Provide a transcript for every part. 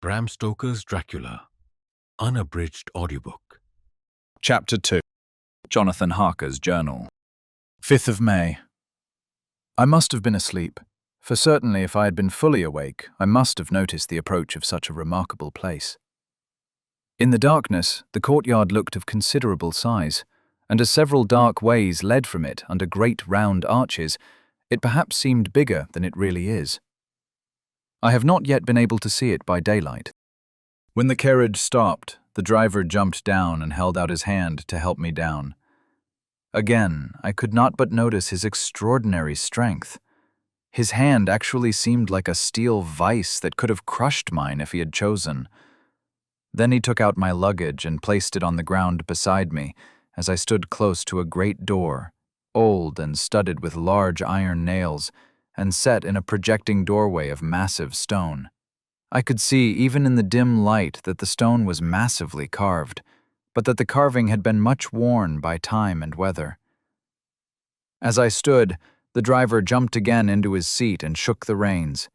Bram Stoker's Dracula, unabridged audiobook. Chapter 2. Jonathan Harker's Journal. 5th of May. I must have been asleep, for certainly if I had been fully awake, I must have noticed the approach of such a remarkable place. In the darkness, the courtyard looked of considerable size, and as several dark ways led from it under great round arches, it perhaps seemed bigger than it really is. I have not yet been able to see it by daylight. When the carriage stopped, the driver jumped down and held out his hand to help me down. Again, I could not but notice his extraordinary strength. His hand actually seemed like a steel vice that could have crushed mine if he had chosen. Then he took out my luggage and placed it on the ground beside me as I stood close to a great door, old and studded with large iron nails, and set in a projecting doorway of massive stone. I could see even in the dim light that the stone was massively carved, but that the carving had been much worn by time and weather. As I stood, the driver jumped again into his seat and shook the reins.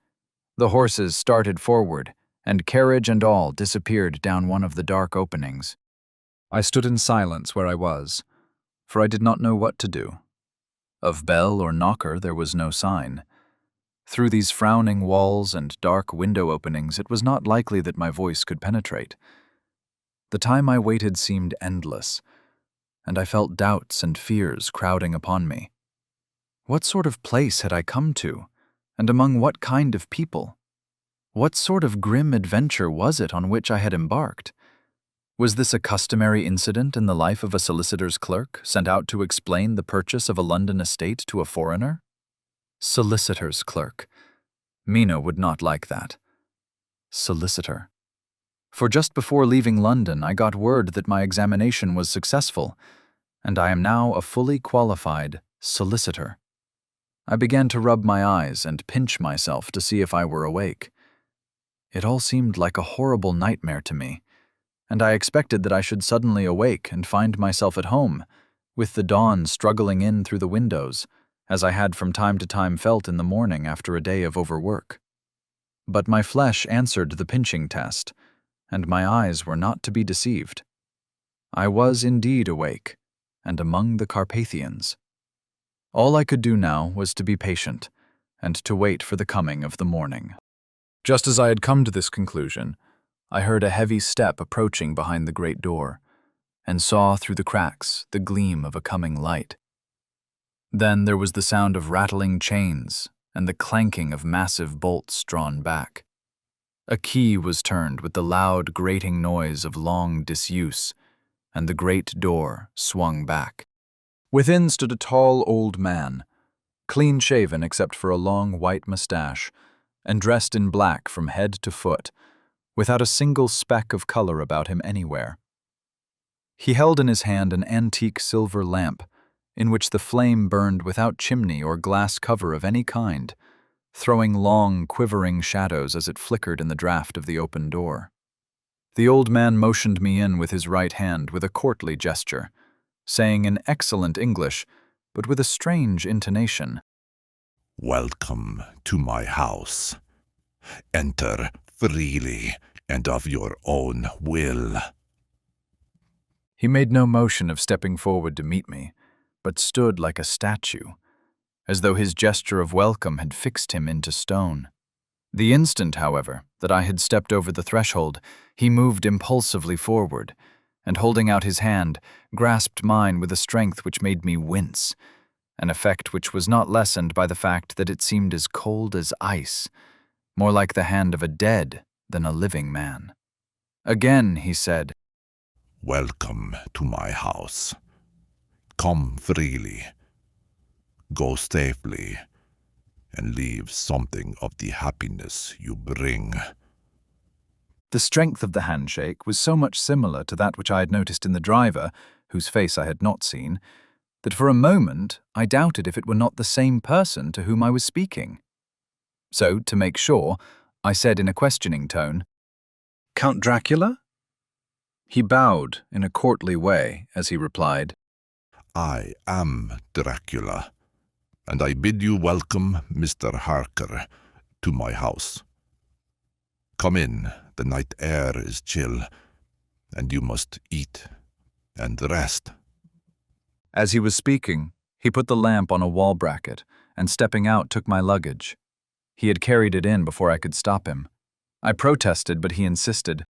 The horses started forward, and carriage and all disappeared down one of the dark openings. I stood in silence where I was, for I did not know what to do. Of bell or knocker there was no sign. Through these frowning walls and dark window openings, it was not likely that my voice could penetrate. The time I waited seemed endless, and I felt doubts and fears crowding upon me. What sort of place had I come to, and among what kind of people? What sort of grim adventure was it on which I had embarked? Was this a customary incident in the life of a solicitor's clerk sent out to explain the purchase of a London estate to a foreigner? Solicitor's clerk. Mina would not like that. Solicitor. For just before leaving London, I got word that my examination was successful, and I am now a fully qualified solicitor. I began to rub my eyes and pinch myself to see if I were awake. It all seemed like a horrible nightmare to me, and I expected that I should suddenly awake and find myself at home, with the dawn struggling in through the windows, as I had from time to time felt in the morning after a day of overwork. But my flesh answered the pinching test, and my eyes were not to be deceived. I was indeed awake, and among the Carpathians. All I could do now was to be patient, and to wait for the coming of the morning. Just as I had come to this conclusion, I heard a heavy step approaching behind the great door, and saw through the cracks the gleam of a coming light. Then there was the sound of rattling chains and the clanking of massive bolts drawn back. A key was turned with the loud grating noise of long disuse, and the great door swung back. Within stood a tall old man, clean-shaven except for a long white mustache, and dressed in black from head to foot, without a single speck of color about him anywhere. He held in his hand an antique silver lamp, in which the flame burned without chimney or glass cover of any kind, throwing long, quivering shadows as it flickered in the draught of the open door. The old man motioned me in with his right hand with a courtly gesture, saying in excellent English, but with a strange intonation, "Welcome to my house. Enter freely and of your own will." He made no motion of stepping forward to meet me, but stood like a statue, as though his gesture of welcome had fixed him into stone. The instant, however, that I had stepped over the threshold, he moved impulsively forward, and holding out his hand, grasped mine with a strength which made me wince, an effect which was not lessened by the fact that it seemed as cold as ice, more like the hand of a dead than a living man. Again he said, "Welcome to my house. Come freely, go safely, and leave something of the happiness you bring." The strength of the handshake was so much similar to that which I had noticed in the driver, whose face I had not seen, that for a moment I doubted if it were not the same person to whom I was speaking. So, to make sure, I said in a questioning tone, "Count Dracula?" He bowed in a courtly way as he replied, "I am Dracula, and I bid you welcome, Mr. Harker, to my house." Come in, the night air is chill, and you must eat and rest. As he was speaking, he put the lamp on a wall bracket and, stepping out, took my luggage. He had carried it in before I could stop him. I protested, but he insisted.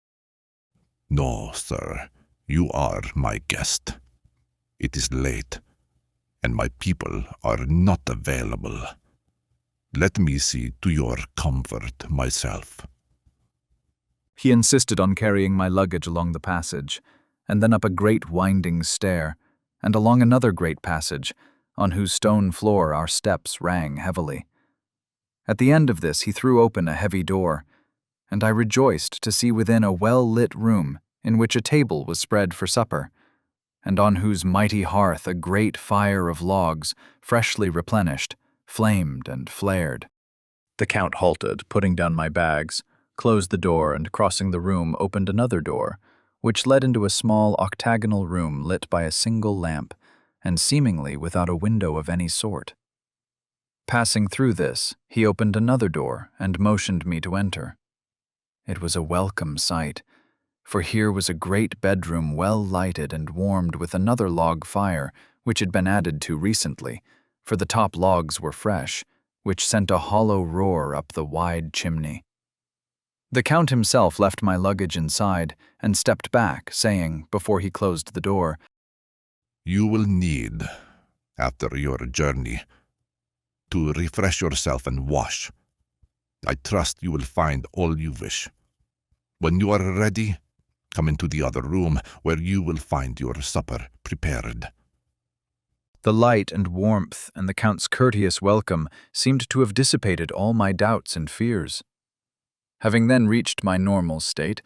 No, sir, you are my guest. It is late, and my people are not available. Let me see to your comfort myself. He insisted on carrying my luggage along the passage, and then up a great winding stair, and along another great passage, on whose stone floor our steps rang heavily. At the end of this he threw open a heavy door, and I rejoiced to see within a well-lit room in which a table was spread for supper, and on whose mighty hearth a great fire of logs, freshly replenished, flamed and flared. The Count halted, putting down my bags, closed the door, and crossing the room opened another door, which led into a small octagonal room lit by a single lamp, and seemingly without a window of any sort. Passing through this, he opened another door and motioned me to enter. It was a welcome sight, for here was a great bedroom well lighted and warmed with another log fire which had been added to recently, for the top logs were fresh, which sent a hollow roar up the wide chimney. The Count himself left my luggage inside and stepped back, saying, before he closed the door, You will need, after your journey, to refresh yourself and wash. I trust you will find all you wish. When you are ready, come into the other room where you will find your supper prepared. The light and warmth and the Count's courteous welcome seemed to have dissipated all my doubts and fears. Having then reached my normal state,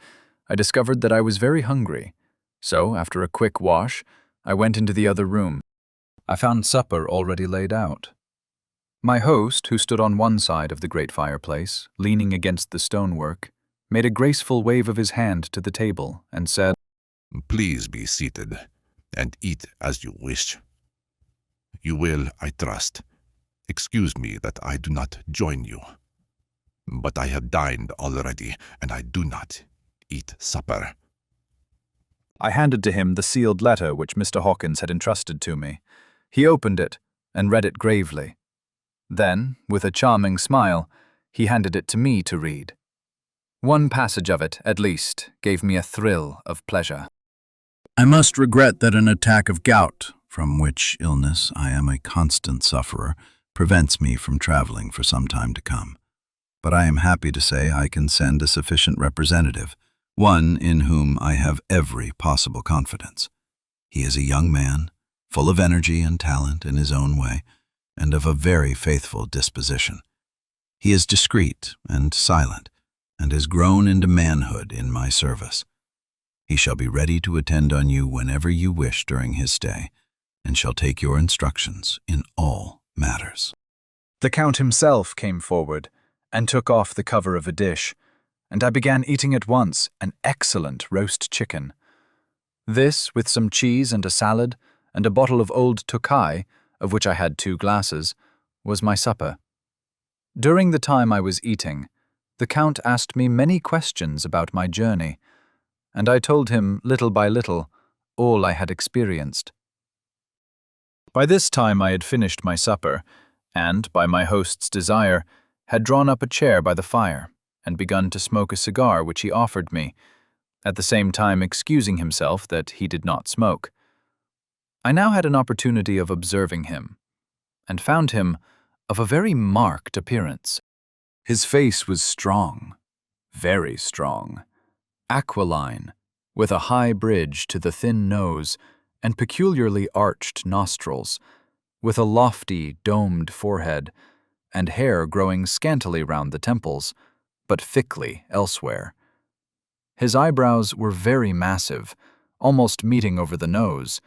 I discovered that I was very hungry, so after a quick wash, I went into the other room. I found supper already laid out. My host, who stood on one side of the great fireplace, leaning against the stonework, made a graceful wave of his hand to the table and said, Please be seated and eat as you wish. You will, I trust, excuse me that I do not join you. But I have dined already, and I do not eat supper. I handed to him the sealed letter which Mr. Hawkins had entrusted to me. He opened it and read it gravely. Then, with a charming smile, he handed it to me to read. One passage of it, at least, gave me a thrill of pleasure. I must regret that an attack of gout, from which illness I am a constant sufferer, prevents me from traveling for some time to come. But I am happy to say I can send a sufficient representative, one in whom I have every possible confidence. He is a young man, full of energy and talent in his own way, and of a very faithful disposition. He is discreet and silent, and has grown into manhood in my service. He shall be ready to attend on you whenever you wish during his stay, and shall take your instructions in all matters. The Count himself came forward and took off the cover of a dish, and I began eating at once an excellent roast chicken. This, with some cheese and a salad, and a bottle of old Tokai, of which I had 2 glasses, was my supper. During the time I was eating, the Count asked me many questions about my journey, and I told him, little by little, all I had experienced. By this time I had finished my supper, and, by my host's desire, had drawn up a chair by the fire, and begun to smoke a cigar which he offered me, at the same time excusing himself that he did not smoke. I now had an opportunity of observing him, and found him of a very marked appearance. His face was strong, very strong, aquiline, with a high bridge to the thin nose and peculiarly arched nostrils, with a lofty, domed forehead, and hair growing scantily round the temples, but thickly elsewhere. His eyebrows were very massive, almost meeting over the nose,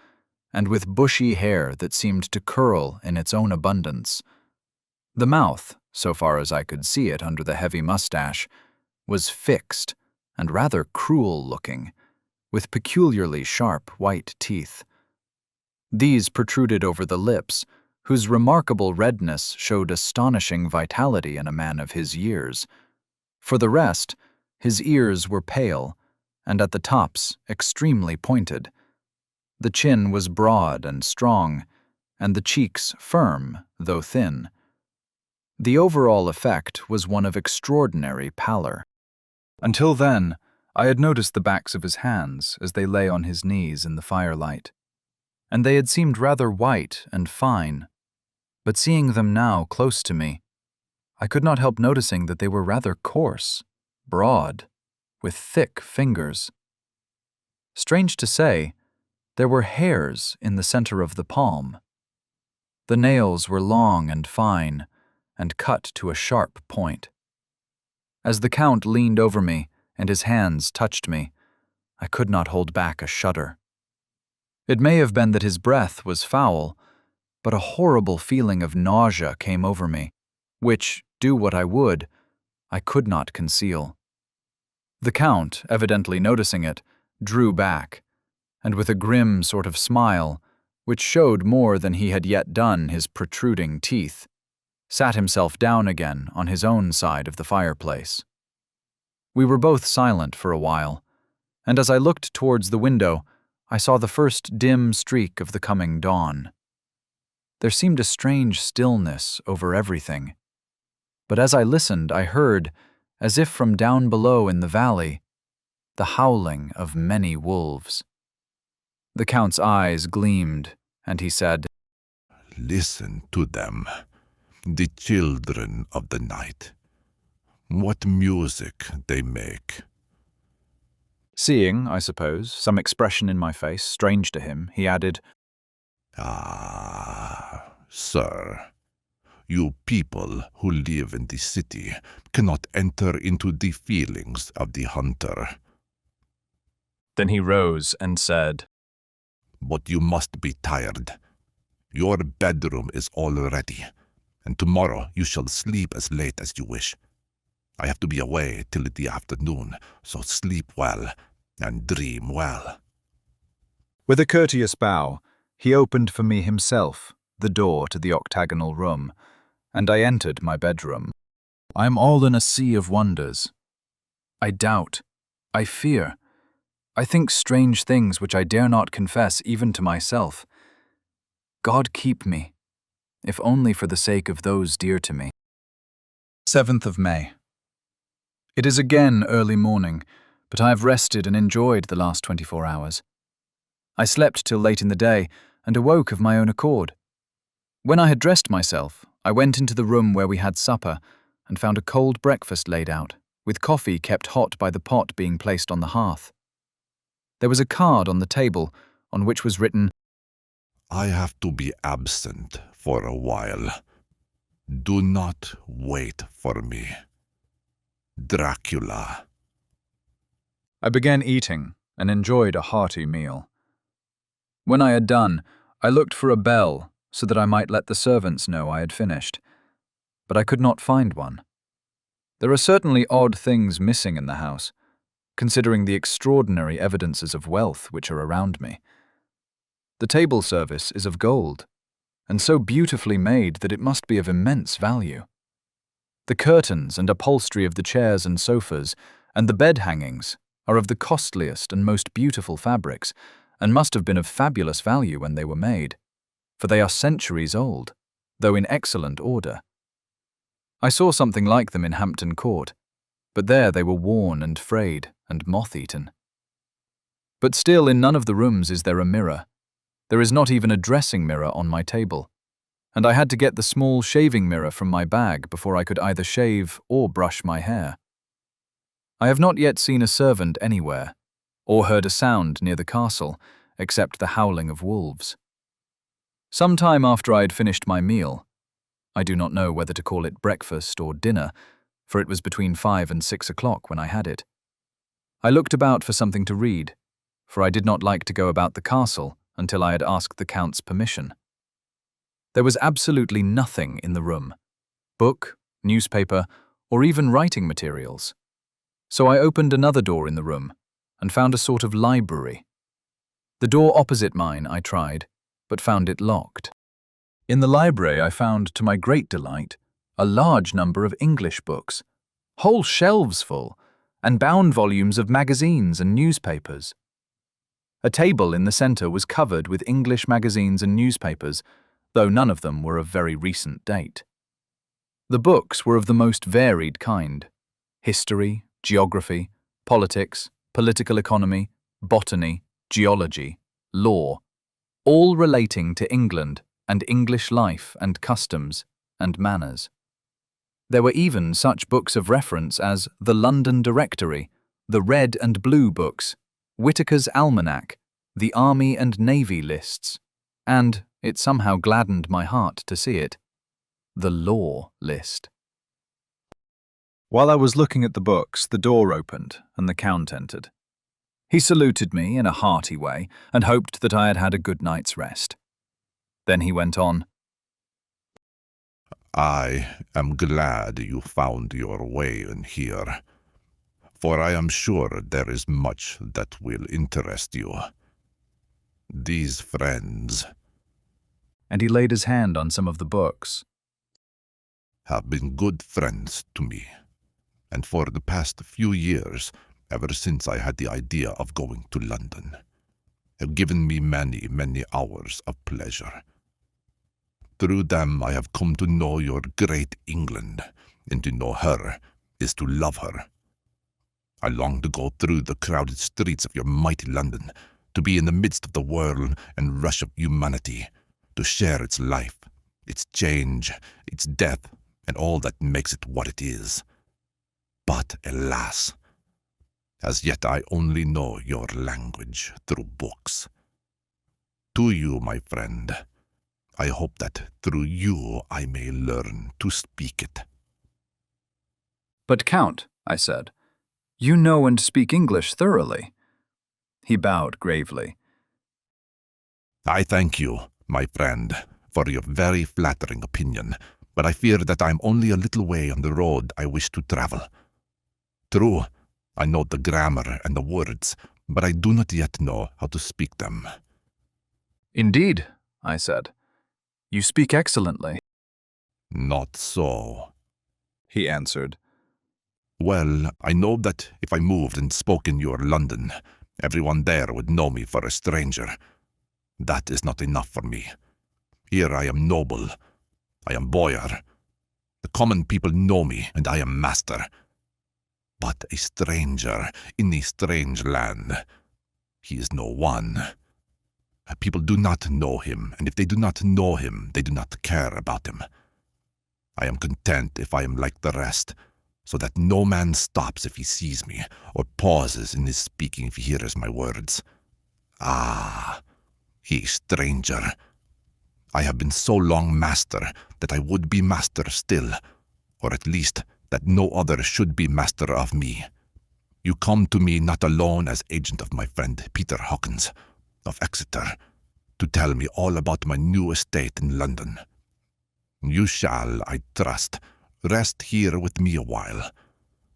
and with bushy hair that seemed to curl in its own abundance. The mouth, so far as I could see it under the heavy mustache, was fixed and rather cruel-looking, with peculiarly sharp white teeth. These protruded over the lips, whose remarkable redness showed astonishing vitality in a man of his years. For the rest, His ears were pale, and at the tops extremely pointed. The chin was broad and strong, and the cheeks firm, though thin. The overall effect was one of extraordinary pallor. Until then, I had noticed the backs of his hands as they lay on his knees in the firelight, and they had seemed rather white and fine. But seeing them now close to me, I could not help noticing that they were rather coarse, broad, with thick fingers. Strange to say, there were hairs in the center of the palm. The nails were long and fine, and cut to a sharp point. As the Count leaned over me and his hands touched me, I could not hold back a shudder. It may have been that his breath was foul, but a horrible feeling of nausea came over me, which, do what I would, I could not conceal. The Count, evidently noticing it, drew back, and with a grim sort of smile, which showed more than he had yet done his protruding teeth, sat himself down again on his own side of the fireplace. We were both silent for a while, and as I looked towards the window, I saw the first dim streak of the coming dawn. There seemed a strange stillness over everything, but as I listened, I heard, as if from down below in the valley, the howling of many wolves. The Count's eyes gleamed, and he said, Listen to them, the children of the night. What music they make. Seeing, I suppose, some expression in my face strange to him, he added, Ah, sir, you people who live in the city cannot enter into the feelings of the hunter. Then he rose and said, But you must be tired. Your bedroom is all ready, and tomorrow you shall sleep as late as you wish. I have to be away till the afternoon, so sleep well and dream well. With a courteous bow, he opened for me himself the door to the octagonal room, and I entered my bedroom. I am all in a sea of wonders. I doubt. I fear. I think strange things which I dare not confess even to myself. God keep me, if only for the sake of those dear to me. 7th of May. It is again early morning, but I have rested and enjoyed the last 24 hours. I slept till late in the day and awoke of my own accord. When I had dressed myself, I went into the room where we had supper and found a cold breakfast laid out, with coffee kept hot by the pot being placed on the hearth. There was a card on the table on which was written, I have to be absent for a while. Do not wait for me. Dracula. I began eating and enjoyed a hearty meal. When I had done, I looked for a bell so that I might let the servants know I had finished, but I could not find one. There are certainly odd things missing in the house, considering the extraordinary evidences of wealth which are around me. The table service is of gold, and so beautifully made that it must be of immense value. The curtains and upholstery of the chairs and sofas, and the bed hangings, are of the costliest and most beautiful fabrics, and must have been of fabulous value when they were made, for they are centuries old, though in excellent order. I saw something like them in Hampton Court, but there they were worn and frayed and moth-eaten. But still in none of the rooms is there a mirror. There is not even a dressing mirror on my table, and I had to get the small shaving mirror from my bag before I could either shave or brush my hair. I have not yet seen a servant anywhere, or heard a sound near the castle, except the howling of wolves. Some time after I had finished my meal, I do not know whether to call it breakfast or dinner, for it was between 5 and 6 o'clock when I had it. I looked about for something to read, for I did not like to go about the castle until I had asked the Count's permission. There was absolutely nothing in the room, book, newspaper, or even writing materials. So I opened another door in the room and found a sort of library. The door opposite mine I tried, but found it locked. In the library I found, to my great delight, a large number of English books, whole shelves full, and bound volumes of magazines and newspapers. A table in the centre was covered with English magazines and newspapers, though none of them were of very recent date. The books were of the most varied kind: history, geography, politics, political economy, botany, geology, law, all relating to England and English life and customs and manners. There were even such books of reference as the London Directory, the Red and Blue books, Whitaker's Almanac, the Army and Navy lists, and, it somehow gladdened my heart to see it, the Law list. While I was looking at the books, the door opened and the Count entered. He saluted me in a hearty way and hoped that I had had a good night's rest. Then he went on. I am glad you found your way in here, for I am sure there is much that will interest you. These friends, and he laid his hand on some of the books, have been good friends to me, and for the past few years, ever since I had the idea of going to London, have given me many, many hours of pleasure. Through them I have come to know your great England, and to know her is to love her. I long to go through the crowded streets of your mighty London, to be in the midst of the whirl and rush of humanity, to share its life, its change, its death, and all that makes it what it is. But alas, as yet I only know your language through books. To you, my friend, I hope that through you I may learn to speak it. But Count, I said, you know and speak English thoroughly. He bowed gravely. I thank you, my friend, for your very flattering opinion, but I fear that I am only a little way on the road I wish to travel. True, I know the grammar and the words, but I do not yet know how to speak them. Indeed, I said. You speak excellently. Not so, he answered. Well, I know that if I moved and spoke in your London, everyone there would know me for a stranger. That is not enough for me. Here I am noble. I am boyar. The common people know me, and I am master. But a stranger in a strange land, he is no one. People do not know him, and if they do not know him, they do not care about him. I am content if I am like the rest, so that no man stops if he sees me, or pauses in his speaking if he hears my words. Ah, he stranger. I have been so long master that I would be master still, or at least that no other should be master of me. You come to me not alone as agent of my friend Peter Hawkins, of Exeter, to tell me all about my new estate in London. You shall, I trust, rest here with me a while,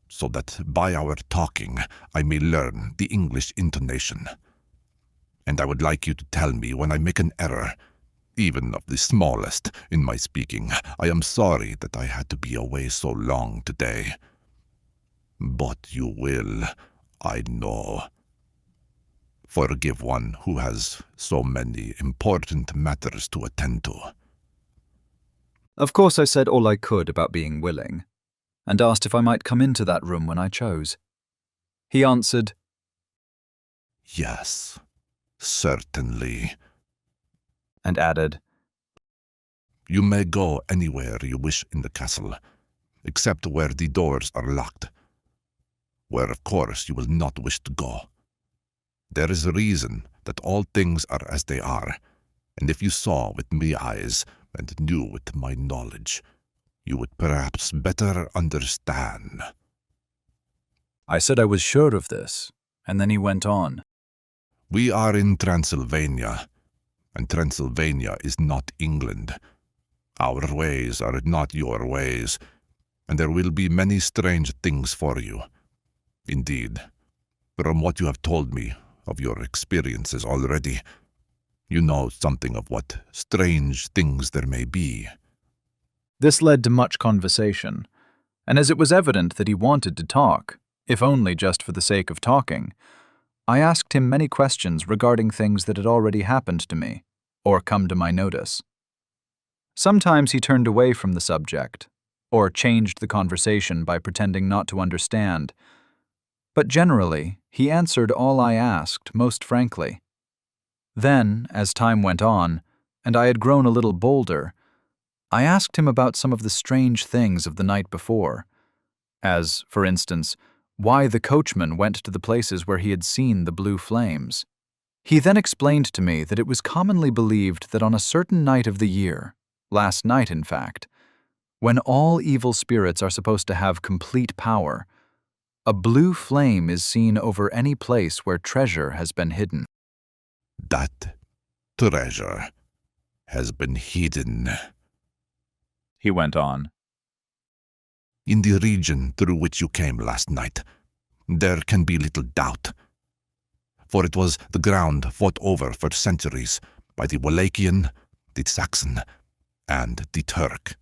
so that by our talking I may learn the English intonation. And I would like you to tell me when I make an error, even of the smallest, in my speaking. I am sorry that I had to be away so long today. But you will, I know. Forgive one who has so many important matters to attend to. Of course I said all I could about being willing, and asked if I might come into that room when I chose. He answered, Yes, certainly. And added, You may go anywhere you wish in the castle, except where the doors are locked, where of course you will not wish to go. There is a reason that all things are as they are, and if you saw with my eyes and knew with my knowledge, you would perhaps better understand. I said I was sure of this, and then he went on. We are in Transylvania, and Transylvania is not England. Our ways are not your ways, and there will be many strange things for you. Indeed, from what you have told me of your experiences already, you know something of what strange things there may be. This led to much conversation, and as it was evident that he wanted to talk, if only just for the sake of talking. I asked him many questions regarding things that had already happened to me, or come to my notice. Sometimes he turned away from the subject, or changed the conversation by pretending not to understand. But generally, he answered all I asked most frankly. Then, as time went on, and I had grown a little bolder, I asked him about some of the strange things of the night before, as, for instance, why the coachman went to the places where he had seen the blue flames. He then explained to me that it was commonly believed that on a certain night of the year, last night in fact, when all evil spirits are supposed to have complete power, a blue flame is seen over any place where treasure has been hidden. That treasure has been hidden, He went on. in the region through which you came last night. There can be little doubt, for it was the ground fought over for centuries by the Wallachian, the Saxon, and the Turk.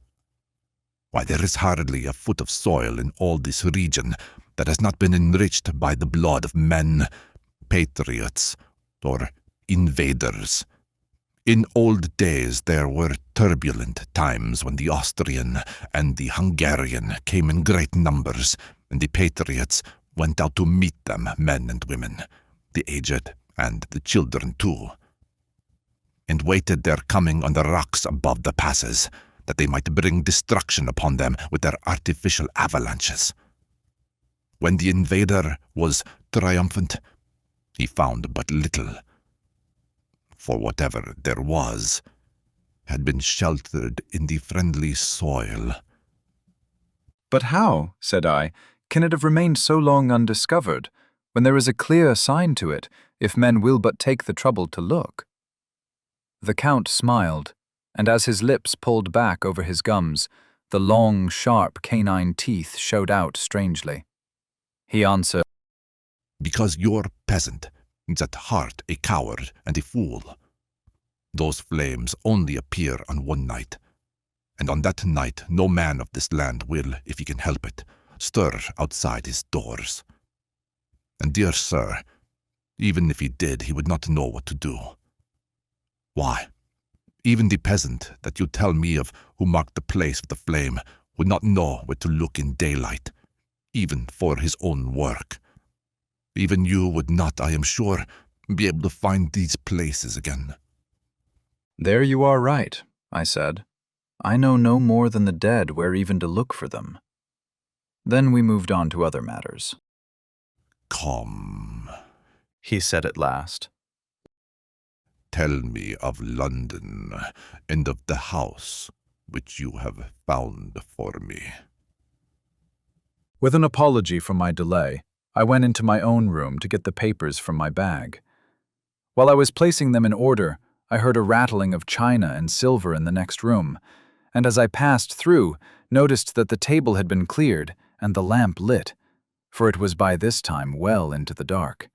Why, there is hardly a foot of soil in all this region that has not been enriched by the blood of men, patriots, or invaders. In old days there were turbulent times when the Austrian and the Hungarian came in great numbers, and the patriots went out to meet them, men and women, the aged and the children too, and waited their coming on the rocks above the passes, that they might bring destruction upon them with their artificial avalanches. When the invader was triumphant, he found but little, for whatever there was had been sheltered in the friendly soil. But how, said I, can it have remained so long undiscovered, when there is a clear sign to it, if men will but take the trouble to look? The Count smiled, and as his lips pulled back over his gums, the long, sharp canine teeth showed out strangely. He answered, Because your peasant is at heart a coward and a fool. Those flames only appear on one night, and on that night no man of this land will, if he can help it, stir outside his doors. And dear sir, even if he did, he would not know what to do. Why, even the peasant that you tell me of who marked the place of the flame would not know where to look in daylight, even for his own work. Even you would not, I am sure, be able to find these places again. There you are right, I said. I know no more than the dead where even to look for them. Then we moved on to other matters. Come, He said at last. Tell me of London and of the house which you have found for me. With an apology for my delay, I went into my own room to get the papers from my bag. While I was placing them in order, I heard a rattling of china and silver in the next room, and as I passed through, noticed that the table had been cleared and the lamp lit, for it was by this time well into the dark.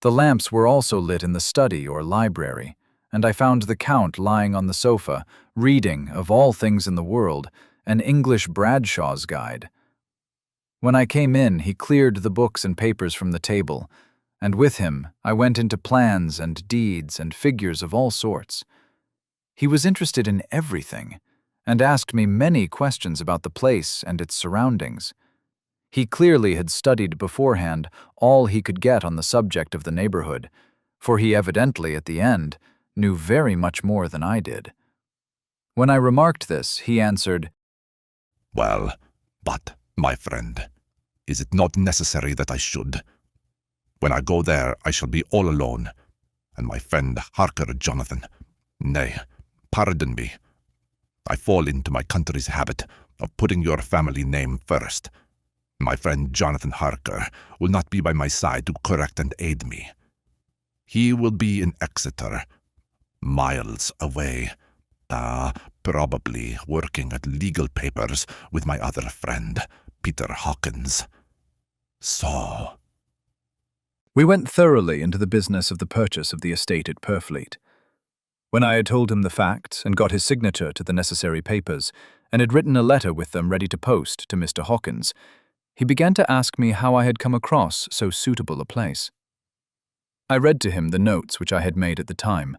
The lamps were also lit in the study or library, and I found the Count lying on the sofa, reading, of all things in the world, an English Bradshaw's Guide. When I came in, he cleared the books and papers from the table, and with him I went into plans and deeds and figures of all sorts. He was interested in everything, and asked me many questions about the place and its surroundings. He clearly had studied beforehand all he could get on the subject of the neighborhood, for he evidently, at the end, knew very much more than I did. When I remarked this, he answered, Well, but, my friend, is it not necessary that I should? When I go there, I shall be all alone, and my friend Harker, Jonathan. Nay, pardon me. I fall into my country's habit of putting your family name first. My friend Jonathan Harker will not be by my side to correct and aid me. He will be in Exeter, miles away, probably working at legal papers with my other friend, Peter Hawkins. So... We went thoroughly into the business of the purchase of the estate at Purfleet. When I had told him the facts and got his signature to the necessary papers, and had written a letter with them ready to post to Mr. Hawkins, he began to ask me how I had come across so suitable a place. I read to him the notes which I had made at the time,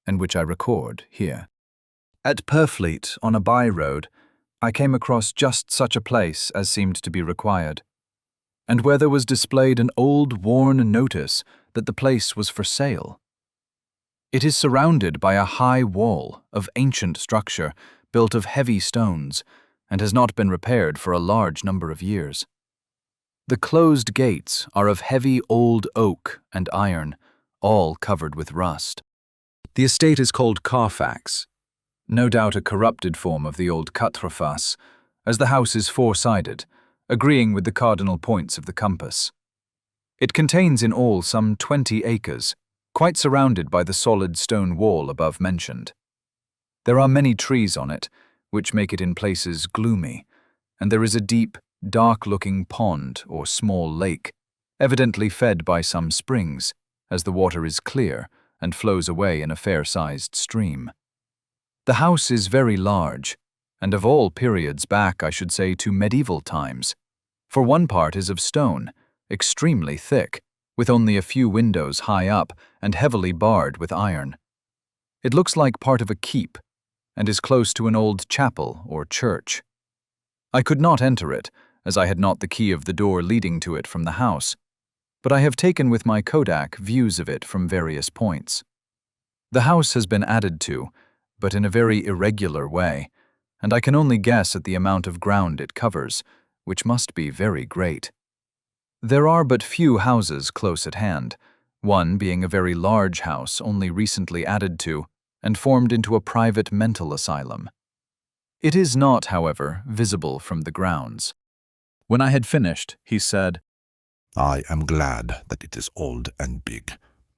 and which I record here. At Purfleet, on a by-road, I came across just such a place as seemed to be required, and where there was displayed an old worn notice that the place was for sale. It is surrounded by a high wall of ancient structure built of heavy stones, and has not been repaired for a large number of years. The closed gates are of heavy old oak and iron, all covered with rust. The estate is called Carfax, no doubt a corrupted form of the old Quatreface, as the house is four-sided, agreeing with the cardinal points of the compass. It contains in all some 20 acres, quite surrounded by the solid stone wall above mentioned. There are many trees on it, which make it in places gloomy, and there is a deep, dark-looking pond or small lake, evidently fed by some springs, as the water is clear and flows away in a fair-sized stream. The house is very large, and of all periods back, I should say, to medieval times, for one part is of stone, extremely thick, with only a few windows high up and heavily barred with iron. It looks like part of a keep, and is close to an old chapel or church. I could not enter it, as I had not the key of the door leading to it from the house, but I have taken with my Kodak views of it from various points. The house has been added to, but in a very irregular way, and I can only guess at the amount of ground it covers, which must be very great. There are but few houses close at hand, one being a very large house only recently added to and formed into a private mental asylum. It is not, however, visible from the grounds. When I had finished, he said, I am glad that it is old and big.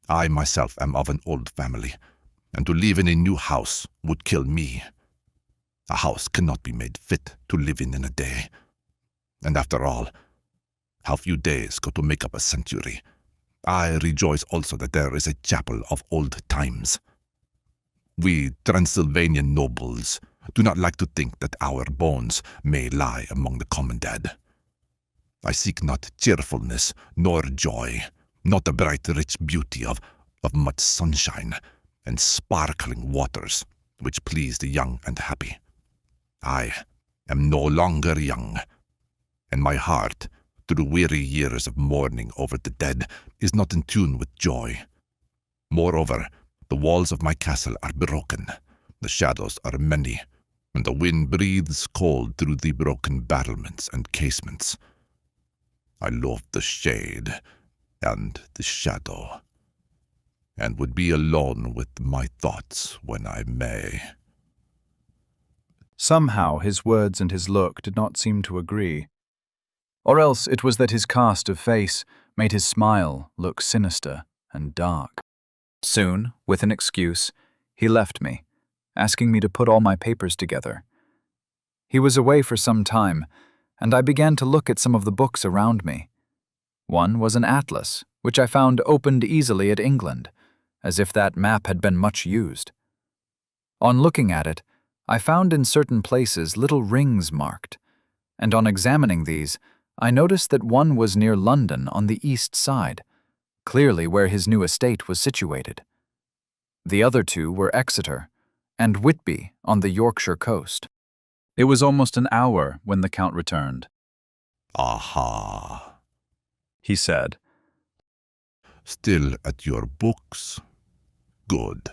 I myself am of an old family, and to live in a new house would kill me. A house cannot be made fit to live in a day. And after all, how few days go to make up a century. I rejoice also that there is a chapel of old times. We Transylvanian nobles do not like to think that our bones may lie among the common dead. I seek not cheerfulness nor joy, not the bright rich beauty of much sunshine and sparkling waters which please the young and happy. I am no longer young, and my heart, through weary years of mourning over the dead, is not in tune with joy. Moreover, the walls of my castle are broken, the shadows are many, and the wind breathes cold through the broken battlements and casements. I love the shade and the shadow, and would be alone with my thoughts when I may. Somehow his words and his look did not seem to agree. Or else it was that his cast of face made his smile look sinister and dark. Soon, with an excuse, he left me, asking me to put all my papers together. He was away for some time, and I began to look at some of the books around me. One was an atlas, which I found opened easily at England, as if that map had been much used. On looking at it, I found in certain places little rings marked, and on examining these, I noticed that one was near London on the east side, clearly where his new estate was situated. The other two were Exeter and Whitby on the Yorkshire coast. It was almost an hour when the Count returned. Aha, He said, still at your books? Good.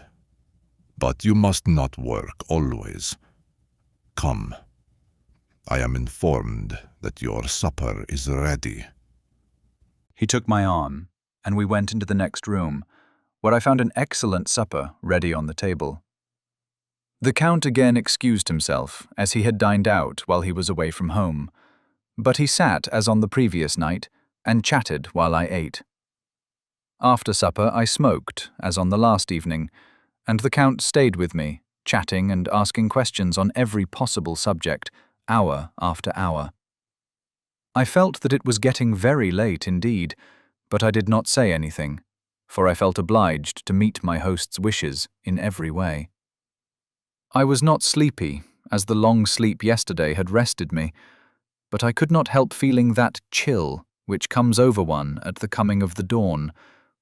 But you must not work always. Come. I am informed that your supper is ready. He took my arm, and we went into the next room, where I found an excellent supper ready on the table. The Count again excused himself, as he had dined out while he was away from home, but he sat as on the previous night, and chatted while I ate. After supper I smoked, as on the last evening, and the Count stayed with me, chatting and asking questions on every possible subject, hour after hour. I felt that it was getting very late indeed, but I did not say anything, for I felt obliged to meet my host's wishes in every way. I was not sleepy, as the long sleep yesterday had rested me, but I could not help feeling that chill which comes over one at the coming of the dawn,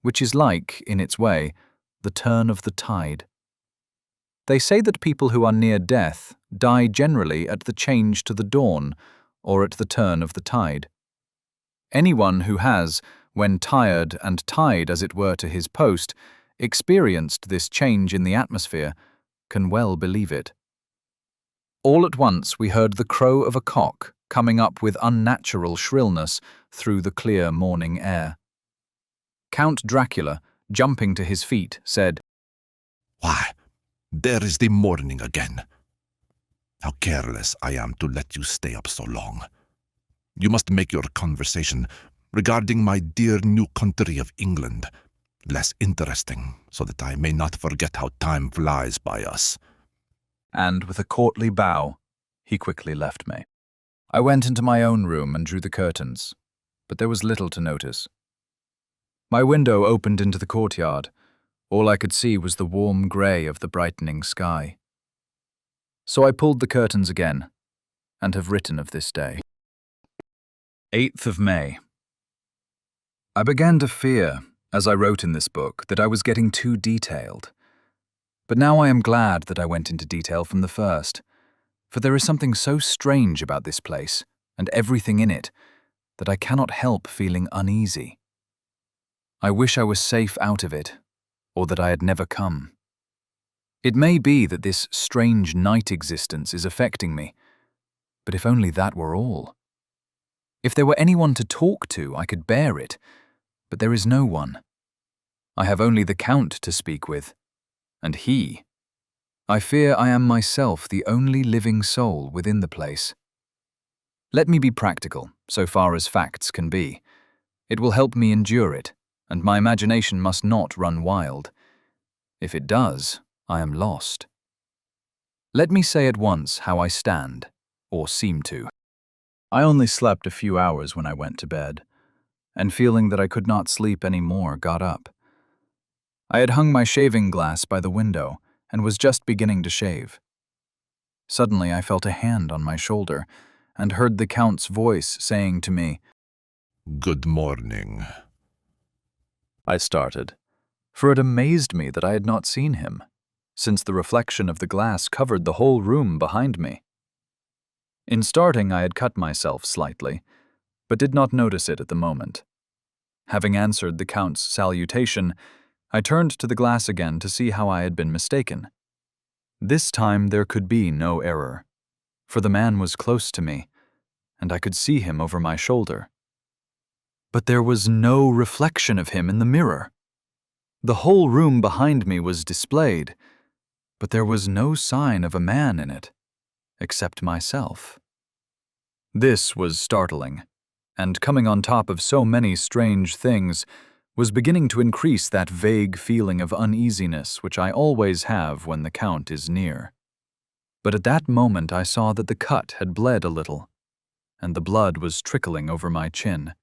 which is like, in its way, the turn of the tide. They say that people who are near death die generally at the change to the dawn or at the turn of the tide. Anyone who has, when tired and tied as it were to his post, experienced this change in the atmosphere, can well believe it. All at once we heard the crow of a cock coming up with unnatural shrillness through the clear morning air. Count Dracula, jumping to his feet, said, "Why, there is the morning again. How careless I am to let you stay up so long. You must make your conversation regarding my dear new country of England less interesting, so that I may not forget how time flies by us." And with a courtly bow, he quickly left me. I went into my own room and drew the curtains, but there was little to notice. My window opened into the courtyard. All I could see was the warm grey of the brightening sky. So I pulled the curtains again, and have written of this day. 8th of May. I began to fear, as I wrote in this book, that I was getting too detailed. But now I am glad that I went into detail from the first, for there is something so strange about this place, and everything in it, that I cannot help feeling uneasy. I wish I was safe out of it, or that I had never come. It may be that this strange night existence is affecting me, but if only that were all. If there were anyone to talk to, I could bear it, but there is no one. I have only the Count to speak with, and he. I fear I am myself the only living soul within the place. Let me be practical, so far as facts can be. It will help me endure it, and my imagination must not run wild. If it does, I am lost. Let me say at once how I stand, or seem to. I only slept a few hours when I went to bed, and feeling that I could not sleep any more, got up. I had hung my shaving glass by the window, and was just beginning to shave. Suddenly I felt a hand on my shoulder, and heard the Count's voice saying to me, "Good morning." I started, for it amazed me that I had not seen him, since the reflection of the glass covered the whole room behind me. In starting I had cut myself slightly, but did not notice it at the moment. Having answered the Count's salutation, I turned to the glass again to see how I had been mistaken. This time there could be no error, for the man was close to me, and I could see him over my shoulder. But there was no reflection of him in the mirror. The whole room behind me was displayed, but there was no sign of a man in it, except myself. This was startling, and coming on top of so many strange things, was beginning to increase that vague feeling of uneasiness which I always have when the Count is near. But at that moment I saw that the cut had bled a little, and the blood was trickling over my chin.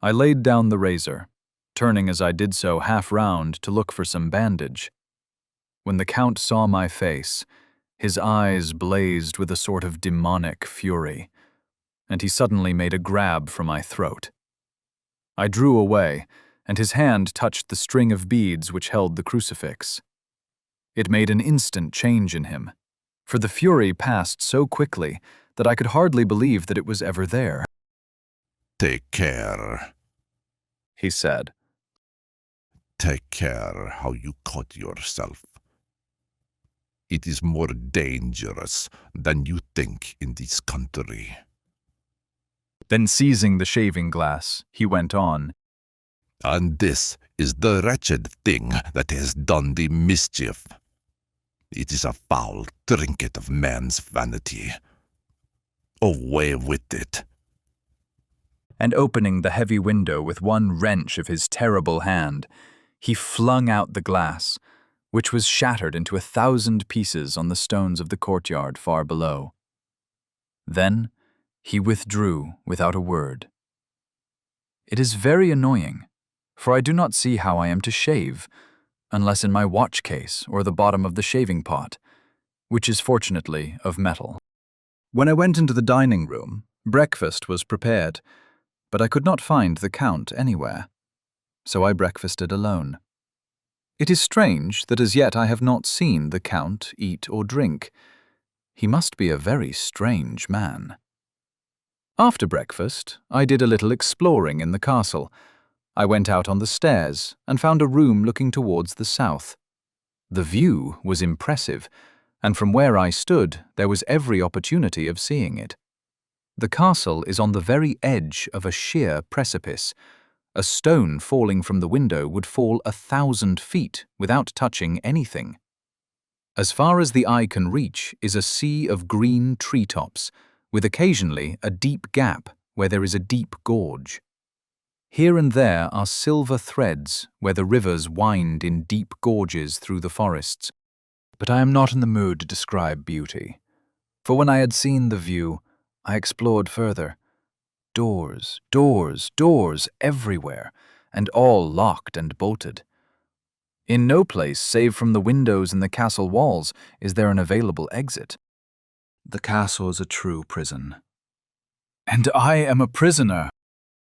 I laid down the razor, turning as I did so half round to look for some bandage. When the Count saw my face, his eyes blazed with a sort of demonic fury, and he suddenly made a grab for my throat. I drew away, and his hand touched the string of beads which held the crucifix. It made an instant change in him, for the fury passed so quickly that I could hardly believe that it was ever there. "Take care," he said. "Take care how you cut yourself. It is more dangerous than you think in this country." Then seizing the shaving glass, he went on, "And this is the wretched thing that has done the mischief. It is a foul trinket of man's vanity. Away with it." And opening the heavy window with one wrench of his terrible hand, he flung out the glass, which was shattered into 1,000 pieces on the stones of the courtyard far below. Then he withdrew without a word. It is very annoying, for I do not see how I am to shave, unless in my watch case or the bottom of the shaving pot, which is fortunately of metal. When I went into the dining room, Breakfast was prepared, but I could not find the Count anywhere, so I breakfasted alone. It is strange that as yet I have not seen the Count eat or drink. He must be a very strange man. After breakfast, I did a little exploring in the castle. I went out on the stairs and found a room looking towards the south. The view was impressive, and from where I stood there was every opportunity of seeing it. The castle is on the very edge of a sheer precipice. A stone falling from the window would fall 1,000 feet without touching anything. As far as the eye can reach is a sea of green treetops, with occasionally a deep gap where there is a deep gorge. Here and there are silver threads where the rivers wind in deep gorges through the forests. But I am not in the mood to describe beauty, for when I had seen the view, I explored further. Doors, doors, doors everywhere, and all locked and bolted. In no place save from the windows in the castle walls is there an available exit. The castle is a true prison. And I am a prisoner.